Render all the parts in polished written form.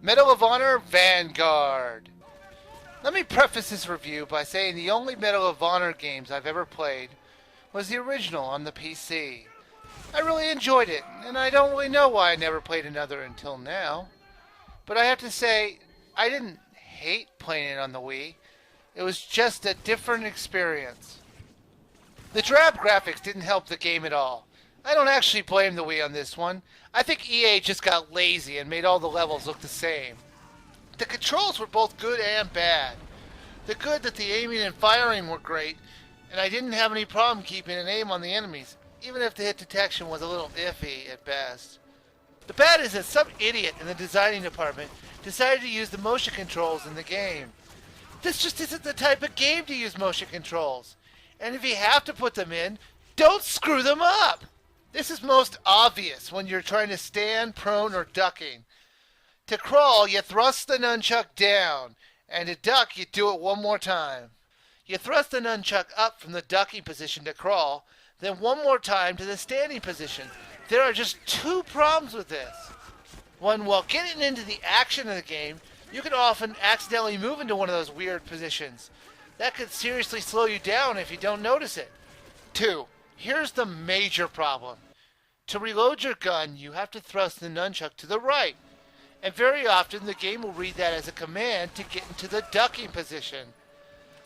Medal of Honor Vanguard. Let me preface this review by saying the only Medal of Honor games I've ever played was the original on the PC. I really enjoyed it, and I don't really know why I never played another until now. But I have to say, I didn't hate playing it on the Wii. It was just a different experience. The drab graphics didn't help the game at all. I don't actually blame the Wii on this one. I think EA just got lazy and made all the levels look the same. The controls were both good and bad. The good that the aiming and firing were great, and I didn't have any problem keeping an aim on the enemies, even if the hit detection was a little iffy at best. The bad is that some idiot in the designing department decided to use the motion controls in the game. This just isn't the type of game to use motion controls. And if you have to put them in, don't screw them up! This is most obvious when you're trying to stand, prone, or ducking. To crawl, you thrust the nunchuck down, and to duck, you do it one more time. You thrust the nunchuck up from the ducking position to crawl, then one more time to the standing position. There are just two problems with this. One, while getting into the action of the game, you can often accidentally move into one of those weird positions. That could seriously slow you down if you don't notice it. Two, here's the major problem. To reload your gun, you have to thrust the nunchuck to the right. And very often the game will read that as a command to get into the ducking position.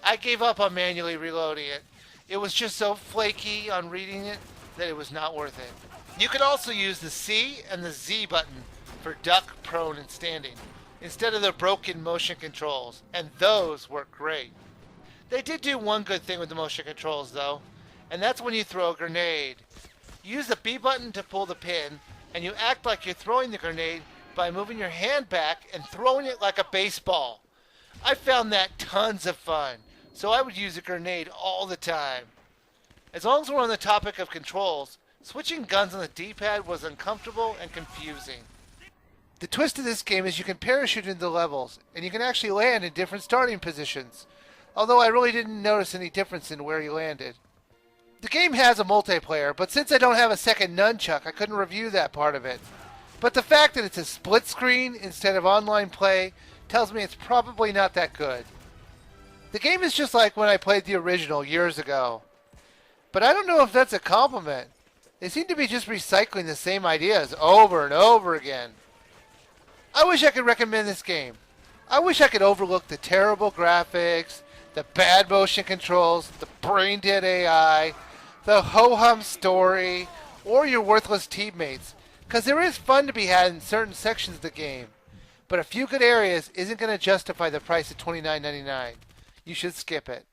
I gave up on manually reloading it. It was just so flaky on reading it that it was not worth it. You could also use the C and the Z button for duck, prone, and standing, instead of the broken motion controls, and those work great. They did do one good thing with the motion controls though, and that's when you throw a grenade. You use the B button to pull the pin, and you act like you're throwing the grenade by moving your hand back and throwing it like a baseball. I found that tons of fun, so I would use a grenade all the time. As long as we're on the topic of controls, switching guns on the D-pad was uncomfortable and confusing. The twist of this game is you can parachute into the levels, and you can actually land in different starting positions, although I really didn't notice any difference in where you landed. The game has a multiplayer, but since I don't have a second nunchuck, I couldn't review that part of it. But the fact that it's a split screen instead of online play tells me it's probably not that good. The game is just like when I played the original years ago. But I don't know if that's a compliment. They seem to be just recycling the same ideas over and over again. I wish I could recommend this game. I wish I could overlook the terrible graphics, the bad motion controls, the brain-dead AI, the ho-hum story, or your worthless teammates, because there is fun to be had in certain sections of the game. But a few good areas isn't going to justify the price of $29.99. You should skip it.